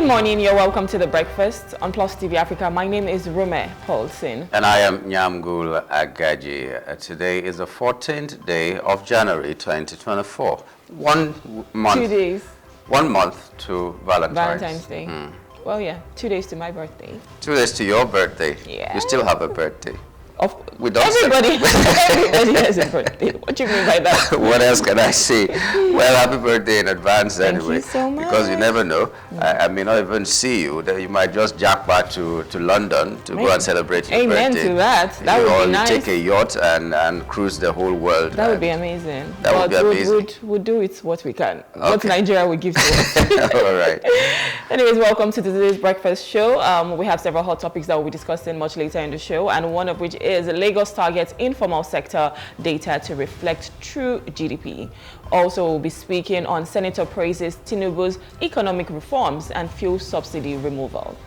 Good morning, you're welcome to The Breakfast on Plus TV Africa. My name is Rume Paulson. And I am Nyamgul Agaji. Today is the 14th day of January 2024. 1 month. 2 days. 1 month to Valentine's Day. Well, yeah, 2 days to my birthday. 2 days to your birthday. Yeah. You still have a birthday. We don't everybody has a birthday. What do you mean by that? What else can I say? Well, happy birthday in advance anyway. Thank you so much. Because you never know. I may not even see you. You might just jack back to London to go and celebrate your birthday. Amen to that. That would be nice. Take a yacht and cruise the whole world. That would be amazing. That would be amazing. We'll do it what we can. Okay. What Nigeria will give to us. All right. Anyways, welcome to today's breakfast show. We have several hot topics that we'll be discussing much later in the show, and one of which is Lagos targets informal sector data to reflect true GDP. Also, we'll be speaking on Senator praises Tinubu's economic reforms and fuel subsidy removal.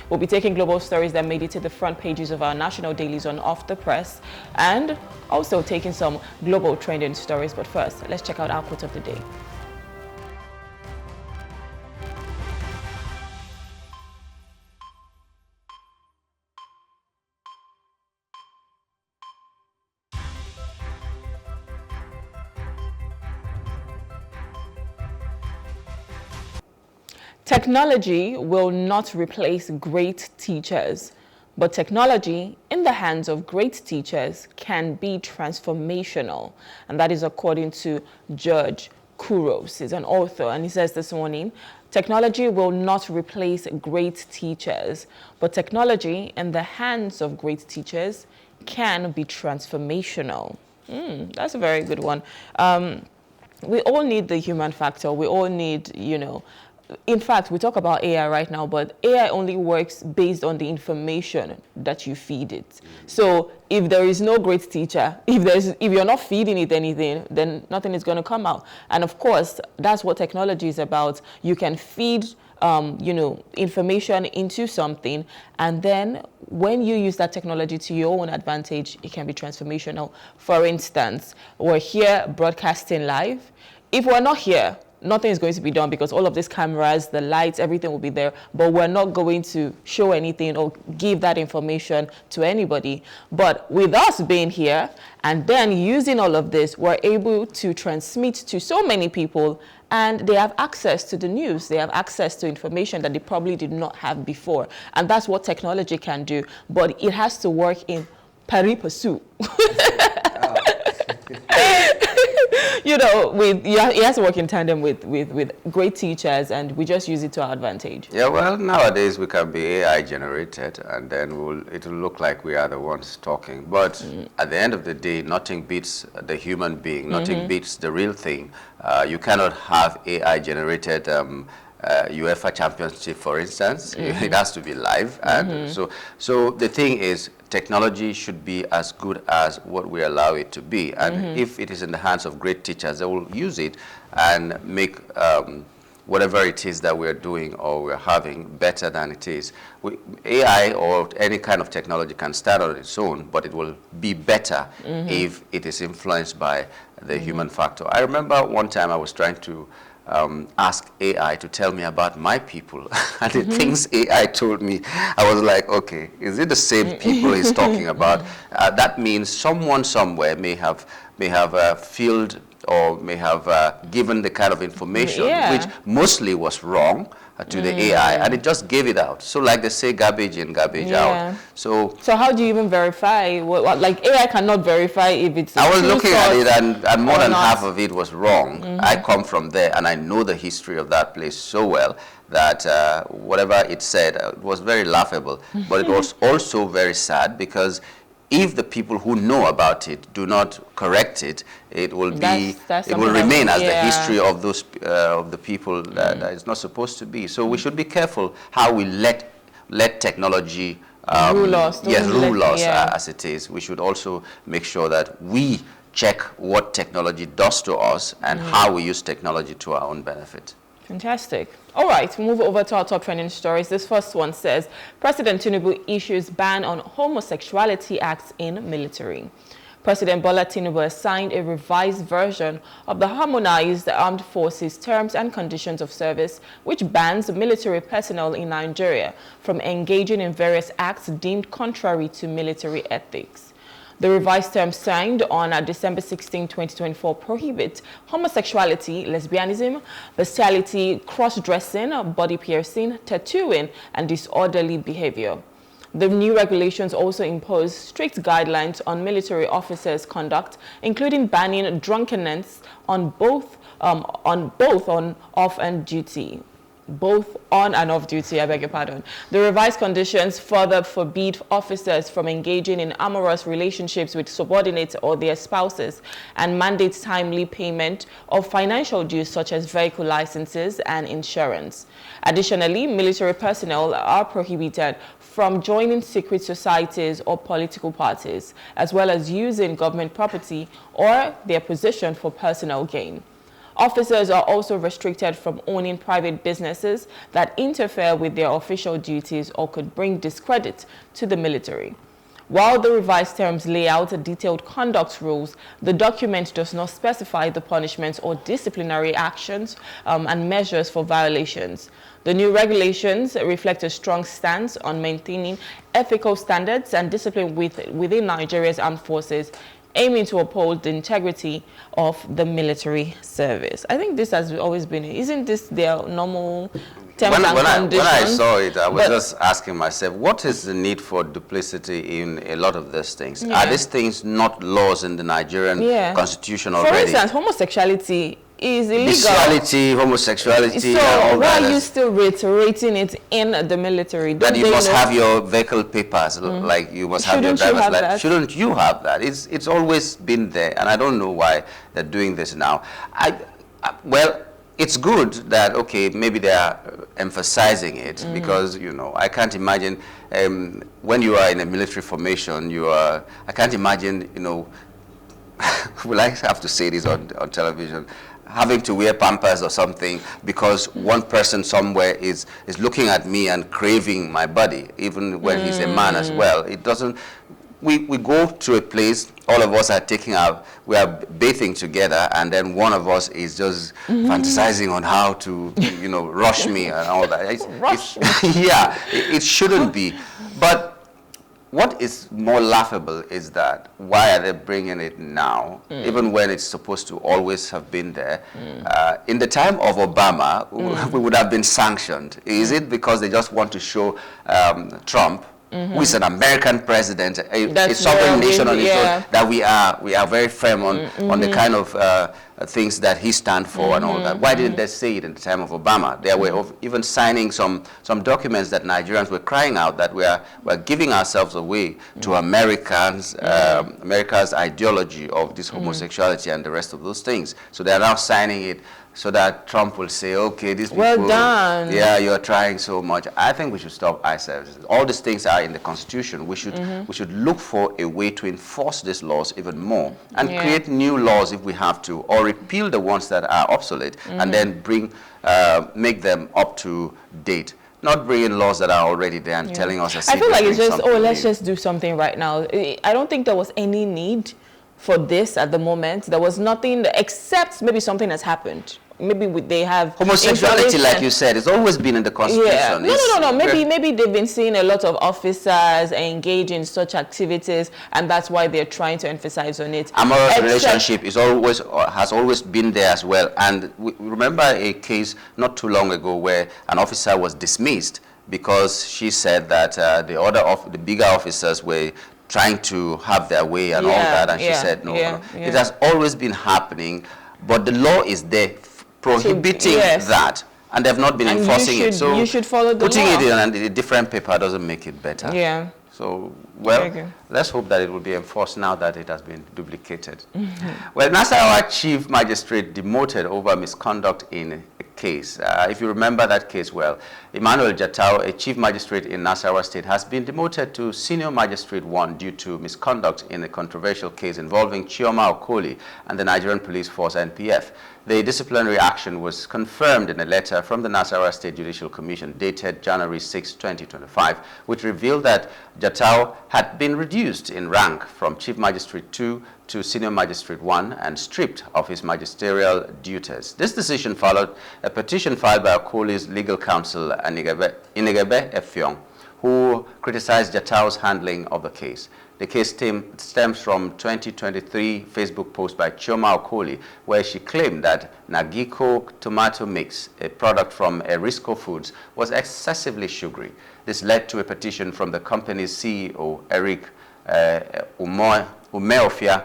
We'll be taking global stories that made it to the front pages of our national dailies on Off the Press, and also taking some global trending stories. But first, let's check out our quote of the day. Technology will not replace great teachers, but technology in the hands of great teachers can be transformational. And that is according to Judge Kuros. He's an author, and he says this morning, technology will not replace great teachers, but technology in the hands of great teachers can be transformational. That's a very good one. We all need the human factor. We all need, in fact, we talk about AI right now, but AI only works based on the information that you feed it. So if there is no great teacher, if you're not feeding it anything, then nothing is going to come out. And of course, that's what technology is about. You can feed information into something, and then when you use that technology to your own advantage, it can be transformational. For instance, we're here broadcasting live. If we're not here, nothing is going to be done because all of these cameras, the lights, everything will be there, but we're not going to show anything or give that information to anybody. But with us being here and then using all of this, we're able to transmit to so many people, and they have access to the news. They have access to information that they probably did not have before. And that's what technology can do, but it has to work in pari passu. It has to work in tandem with great teachers, and we just use it to our advantage. Yeah, well, nowadays we can be AI generated, and then it will look like we are the ones talking. But at the end of the day, nothing beats the human being. Nothing beats the real thing. You cannot have AI generated UEFA Championship, for instance. It has to be live. And so the thing is, technology should be as good as what we allow it to be. And if it is in the hands of great teachers, they will use it and make whatever it is that we're doing or we're having better than it is. AI or any kind of technology can stand on its own, but it will be better if it is influenced by the human factor. I remember one time I was trying to ask AI to tell me about my people, and the things AI told me, I was like, okay, is it the same people he's talking about? That means someone somewhere may have filled or may have given the kind of information which mostly was wrong to the AI, and it just gave it out. So like they say, garbage in, garbage out. So how do you even verify? Like AI cannot verify if it's I was looking at it, and more than half of it was wrong. I come from there, and I know the history of that place so well that whatever it said was very laughable. But it was also very sad, because if the people who know about it do not correct it, it will remain as the history of those of the people that it's not supposed to be. So we should be careful how we let technology rule us. Rule us as it is. We should also make sure that we check what technology does to us and how we use technology to our own benefit. Fantastic. All right, we'll move over to our top trending stories. This first one says, President Tinubu issues ban on homosexuality acts in military. President Bola Tinubu has signed a revised version of the Harmonized Armed Forces Terms and Conditions of Service, which bans military personnel in Nigeria from engaging in various acts deemed contrary to military ethics. The revised terms signed on December 16, 2024 prohibit homosexuality, lesbianism, bestiality, cross-dressing, body piercing, tattooing, and disorderly behavior. The new regulations also impose strict guidelines on military officers' conduct, including banning drunkenness on off and duty. Both on and off duty, I beg your pardon. The revised conditions further forbid officers from engaging in amorous relationships with subordinates or their spouses and mandates timely payment of financial dues such as vehicle licenses and insurance. Additionally, military personnel are prohibited from joining secret societies or political parties, as well as using government property or their position for personal gain. Officers are also restricted from owning private businesses that interfere with their official duties or could bring discredit to the military. While the revised terms lay out detailed conduct rules, the document does not specify the punishments or disciplinary actions and measures for violations. The new regulations reflect a strong stance on maintaining ethical standards and discipline within Nigeria's armed forces, aiming to uphold the integrity of the military service. I think this has always been, isn't this their normal terms and conditions? When I saw it, I was just asking myself, what is the need for duplicity in a lot of these things? Yeah. Are these things not laws in the Nigerian constitution already? For instance, homosexuality is illegal. Bestiality, homosexuality, so and all why that. are you still reiterating it in the military? That you must have your vehicle papers, like you must have your driver's license. Shouldn't you have that? It's always been there, and I don't know why they're doing this now. Well, it's good that, okay, maybe they are emphasizing it because, you know, I can't imagine when you are in a military formation, I can't imagine, you know, will I have to say this on television, having to wear Pampers or something because one person somewhere is looking at me and craving my body, even when he's a man as well. It doesn't, we go to a place, all of us are we are bathing together, and then one of us is just fantasizing on how to, you know, rush me and all that. Yeah, it shouldn't be. But what is more laughable is that why are they bringing it now, even when it's supposed to always have been there? In the time of Obama, we would have been sanctioned. Is it because they just want to show Trump, who is an American president, a sovereign nation on his own, that we are very firm on the kind of things that he stands for and all that? Why didn't they say it in the time of Obama? They were even signing some documents that Nigerians were crying out that we're giving ourselves away to America's ideology of this homosexuality and the rest of those things. So they are now signing it so that Trump will say, okay, these people, well done. Yeah, you're trying so much. I think we should stop eye services. All these things are in the Constitution. We should look for a way to enforce these laws even more and create new laws if we have to, or repeal the ones that are obsolete and then make them up to date. Not bringing laws that are already there and telling us I feel like it's just, let's just do something right now. I don't think there was any need for this at the moment. There was nothing except maybe something has happened. Maybe they have homosexuality, like you said, it's always been in the Constitution. Yeah. No. Maybe they've been seeing a lot of officers engage in such activities, and that's why they're trying to emphasize on it. Amorous relationship has always been there as well. And we remember a case not too long ago where an officer was dismissed because she said that the bigger officers were trying to have their way and all that, and she said no. It has always been happening, but the law is there prohibiting that, and they've not been enforcing it. So you should follow the putting law. it in a different paper doesn't make it better. Yeah. So, well, let's hope that it will be enforced now that it has been duplicated. Well, Nasarawa Chief Magistrate demoted over misconduct in a case. If you remember that case well, Emmanuel Jatau, a chief magistrate in Nasarawa State, has been demoted to senior magistrate 1 due to misconduct in a controversial case involving Chioma Okoli and the Nigerian Police Force NPF. The disciplinary action was confirmed in a letter from the Nasarawa State Judicial Commission dated January 6, 2025, which revealed that Jatau had been reduced in rank from Chief Magistrate 2 to Senior Magistrate 1 and stripped of his magisterial duties. This decision followed a petition filed by Okoli's legal counsel, Inegebe Effiong, who criticized Jatau's handling of the case. The case stems from 2023 Facebook post by Chioma Okoli, where she claimed that Nagiko tomato mix, a product from Erisco Foods, was excessively sugary. This led to a petition from the company's CEO, Eric Umeofia,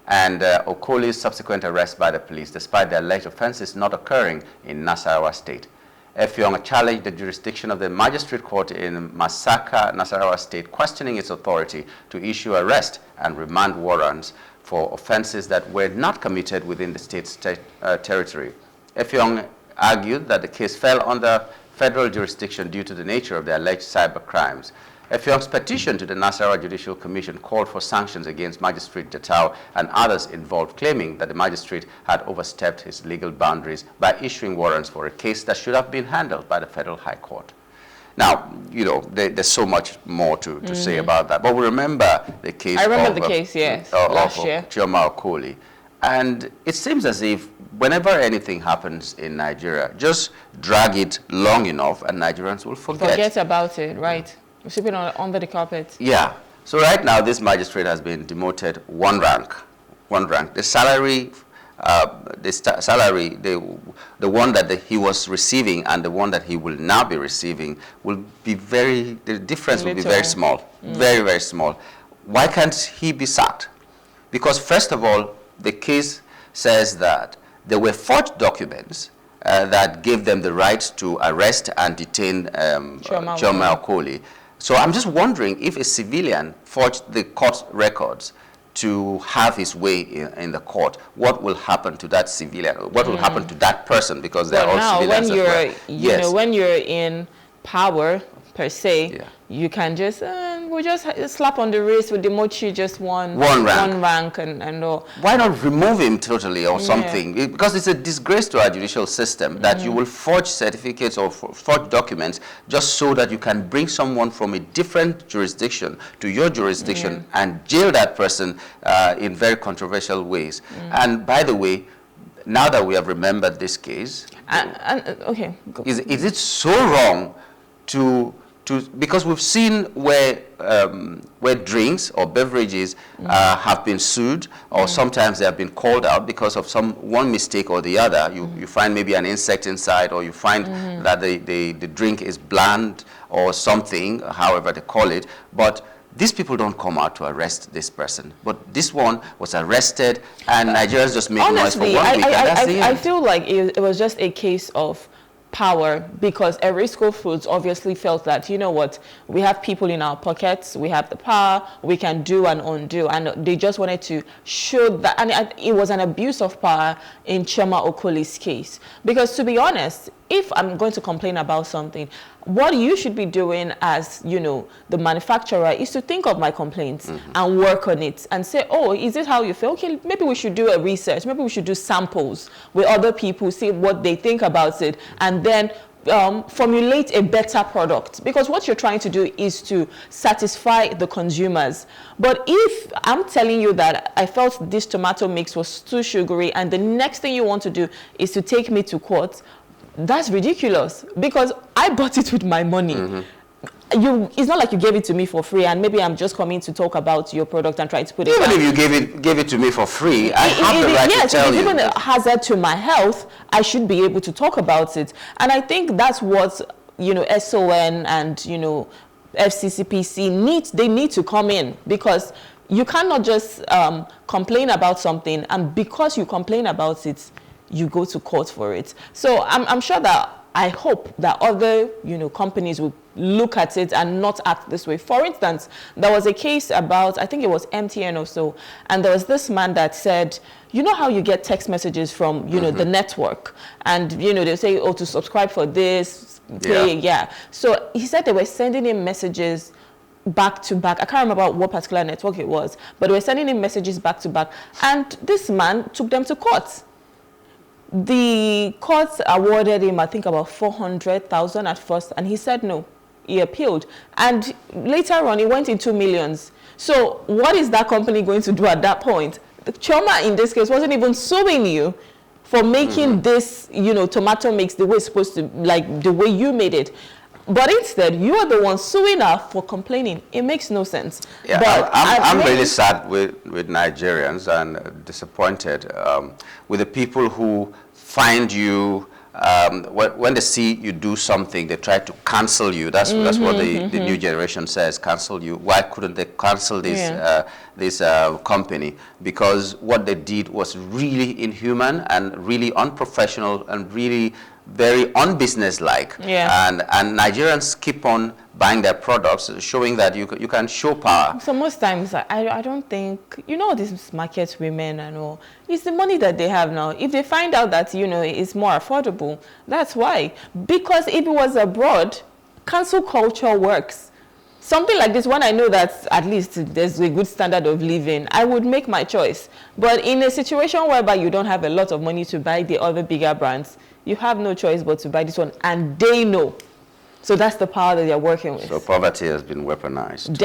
and Okoli's subsequent arrest by the police, despite the alleged offenses not occurring in Nasarawa State. Effiong challenged the jurisdiction of the magistrate court in Masaka, Nasarawa State, questioning its authority to issue arrest and remand warrants for offenses that were not committed within the state's territory. Effiong argued that the case fell under federal jurisdiction due to the nature of the alleged cyber crimes. Effiong's petition to the Nasarawa Judicial Commission called for sanctions against Magistrate Jatau and others involved, claiming that the magistrate had overstepped his legal boundaries by issuing warrants for a case that should have been handled by the Federal High Court. Now, you know, there's so much more to say about that, but we remember the case last year. Chioma Okoli. And it seems as if whenever anything happens in Nigeria, just drag it long enough and Nigerians will forget. Forget about it, right. Sweeping under the carpet. Yeah. So right now, this magistrate has been demoted one rank. The salary, the one that he was receiving and the one that he will now be receiving will be the difference will be very small, very, very small. Why can't he be sacked? Because first of all, the case says that there were forged documents that gave them the right to arrest and detain Chioma Okoli. So I'm just wondering if a civilian forged the court records to have his way in the court, what will happen to that civilian? What will happen to that person? Because they're all civilians when you're, when you're in power per se, you can just we just slap on the wrist with demote just one rank and all. Why not remove him totally or something? Because it's a disgrace to our judicial system that you will forge certificates or forge documents just so that you can bring someone from a different jurisdiction to your jurisdiction and jail that person in very controversial ways. And by the way, now that we have remembered this case, is it so wrong because we've seen where drinks or beverages have been sued, or sometimes they have been called out because of one mistake or the other. You find maybe an insect inside, or you find that the drink is bland or something, however they call it. But these people don't come out to arrest this person. But this one was arrested, and Nigerians just make noise for 1 week. I feel like it was just a case of power, because Erisco Foods obviously felt that, you know what, we have people in our pockets, we have the power, we can do and undo, and they just wanted to show that. And it was an abuse of power in Chioma Okoli's case, because to be honest, if I'm going to complain about something, what you should be doing as, you know, the manufacturer is to think of my complaints and work on it and say, oh, is it how you feel? Okay, maybe we should do a research. Maybe we should do samples with other people, see what they think about it, and then formulate a better product. Because what you're trying to do is to satisfy the consumers. But if I'm telling you that I felt this tomato mix was too sugary, and the next thing you want to do is to take me to court, that's ridiculous, because I bought it with my money. It's not like you gave it to me for free, and maybe I'm just coming to talk about your product and trying to put it Even if you gave it to me for free, I have the right to tell you. Yes, even a hazard to my health, I should be able to talk about it. And I think that's what, you know, SON and, you know, FCCPC need to come in, because you cannot just complain about something, and because you complain about it, you go to court for it. So I'm sure that I hope that other, companies will look at it and not act this way. For instance, there was a case about, I think it was MTN or so, and there was this man that said, you know how you get text messages from, the network, and, they say, oh, to subscribe for this, pay, yeah. So he said they were sending him messages back to back. I can't remember what particular network it was, but they were sending him messages back to back. And this man took them to court. The court awarded him, I think, about 400,000 at first, and he said no. He appealed, and later on, he went into millions. So, what is that company going to do at that point? The Chioma, in this case, wasn't even suing you for making this, tomato mix the way it's supposed to, like the way you made it. But instead, you are the one suing her for complaining. It makes no sense. Yeah, but I'm really sad with Nigerians and disappointed with the people who find you, when they see you do something, they try to cancel you. That's what the new generation says, cancel you. Why couldn't they cancel this company? Because what they did was really inhuman and really unprofessional and really very unbusinesslike. Yeah. And Nigerians keep on buying their products, showing that you can show power. So most times, I don't think, these market women and all, it's the money that they have now. If they find out that, it's more affordable, that's why. Because if it was abroad, cancel culture works. Something like this, when I know that at least there's a good standard of living, I would make my choice. But in a situation whereby you don't have a lot of money to buy the other bigger brands, you have no choice but to buy this one, and they know. So that's the power that they're working with. So poverty has been weaponized.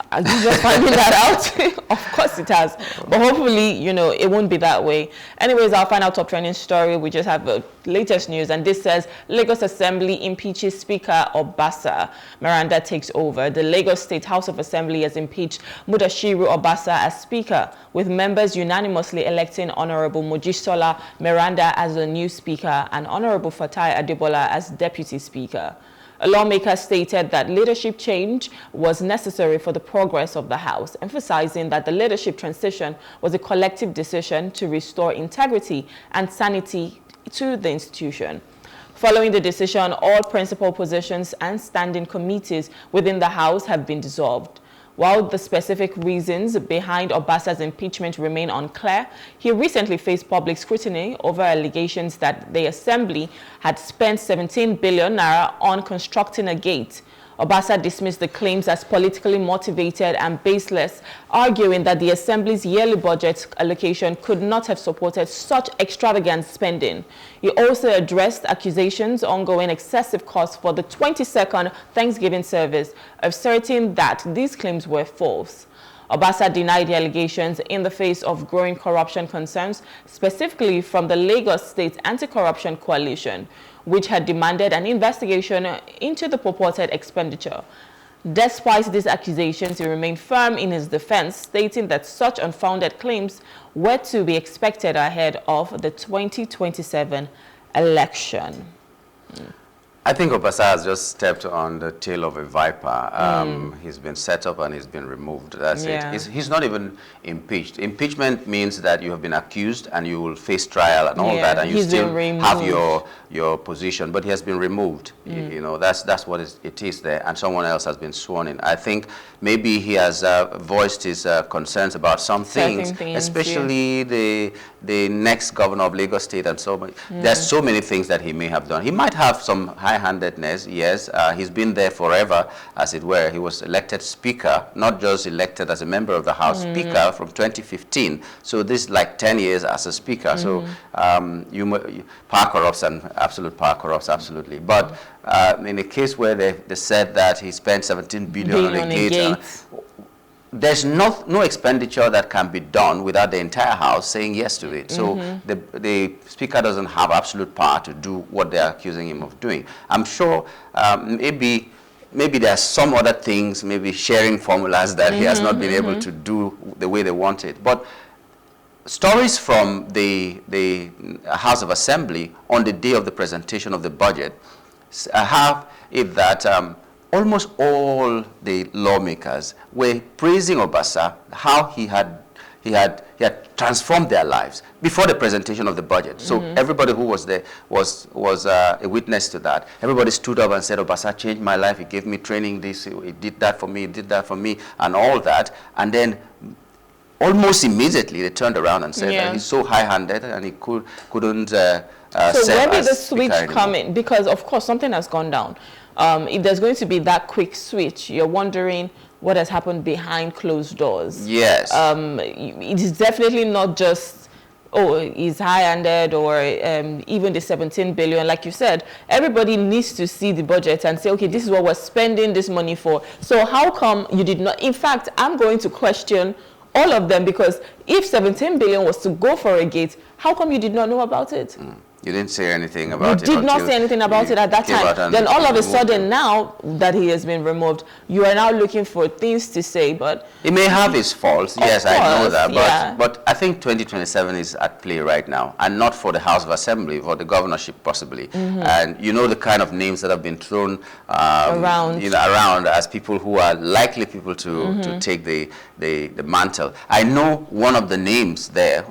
Are you just finding that out? Of course it has. But hopefully, it won't be that way. Anyways, our final top trending story, we just have the latest news. And this says, Lagos Assembly impeaches Speaker Obasa. Meranda takes over. The Lagos State House of Assembly has impeached Mudashiru Obasa as Speaker, with members unanimously electing Honorable Mojisola Meranda as the new Speaker and Honorable Fatai Adebola as Deputy Speaker. A lawmaker stated that leadership change was necessary for the progress of the House, emphasizing that the leadership transition was a collective decision to restore integrity and sanity to the institution. Following the decision, all principal positions and standing committees within the House have been dissolved. While the specific reasons behind Obasa's impeachment remain unclear, he recently faced public scrutiny over allegations that the Assembly had spent 17 billion naira on constructing a gate. Obasa dismissed the claims as politically motivated and baseless, arguing that the Assembly's yearly budget allocation could not have supported such extravagant spending. He also addressed accusations ongoing excessive costs for the 22nd Thanksgiving service, asserting that these claims were false. Obasa denied the allegations in the face of growing corruption concerns, specifically from the Lagos State Anti-Corruption Coalition, which had demanded an investigation into the purported expenditure. Despite these accusations, he remained firm in his defense, stating that such unfounded claims were to be expected ahead of the 2027 election. I think Obasa has just stepped on the tail of a viper. He's been set up and he's been removed. That's it. He's not even impeached. Impeachment means that you have been accused and you will face trial and all that, and you still have your position. But he has been removed. That's what it is there, and someone else has been sworn in. I think maybe he has voiced his concerns about some things, especially the next governor of Lagos State and so much. There's so many things that he may have done. He might have some high-handedness, yes. He's been there forever, as it were. He was elected speaker, not just elected as a member of the House, speaker from 2015. So this is like 10 years as a speaker. So power corrupts, and absolute power corrupts, absolutely. But in a case where they said that he spent 17 billion on a gate, there's no expenditure that can be done without the entire House saying yes to it. So the Speaker doesn't have absolute power to do what they're accusing him of doing. I'm sure maybe there are some other things, maybe sharing formulas that he has not been able to do the way they want it. But stories from the House of Assembly on the day of the presentation of the budget have it that almost all the lawmakers were praising Obasa, how he he had transformed their lives before the presentation of the budget. So everybody who was there was a witness to that. Everybody stood up and said, Obasa changed my life. He gave me training, this, he did that for me, he did that for me, and all that. And then almost immediately they turned around and said that he's so high-handed and he couldn't so where did the switch come in? Because of course something has gone down. If there's going to be that quick switch, you're wondering what has happened behind closed doors. Yes. It is definitely not just, oh, he's high-handed, or even the 17 billion. Like you said, everybody needs to see the budget and say, okay, this is what we're spending this money for. So how come you did not? In fact, I'm going to question all of them, because if 17 billion was to go for a gate, how come you did not know about it? You didn't say anything about it. You did not say anything about it at that time. Then all of a sudden, now that he has been removed, you are now looking for things to say. But he may have his faults. Yes, course, I know that. yeah. But I think 2027 is at play right now, and not for the House of Assembly, for the governorship possibly. And you know the kind of names that have been thrown around as people who are likely people to take the mantle. I know one of the names there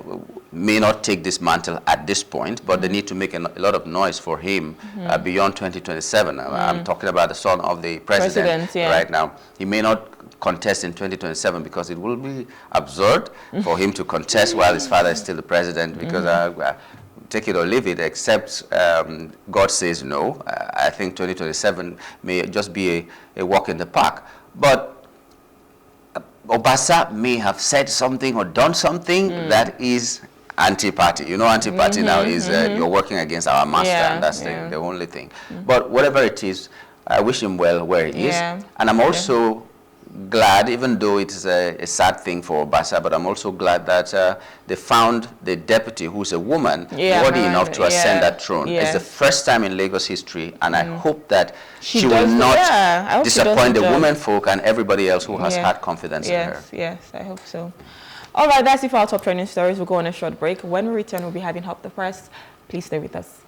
may not take this mantle at this point, but they need to make a lot of noise for him beyond 2027. I'm talking about the son of the president right now. He may not contest in 2027 because it will be absurd for him to contest while his father is still the president, because take it or leave it, except God says no. I think 2027 may just be a walk in the park. But Obasa may have said something or done something that is anti-party. You know, anti-party now is you're working against our master, and that's the only thing. But whatever it is, I wish him well where he is. And I'm also glad, even though it is a sad thing for Obasa, but I'm also glad that they found the deputy, who's a woman, worthy enough to ascend that throne. It's the first time in Lagos history, and I hope that she will not disappoint the women folk and everybody else who has had confidence in her. Yes, I hope so. All right, that's it for our top trending stories. We'll go on a short break. When we return, we'll be having Hop the Press. Please stay with us.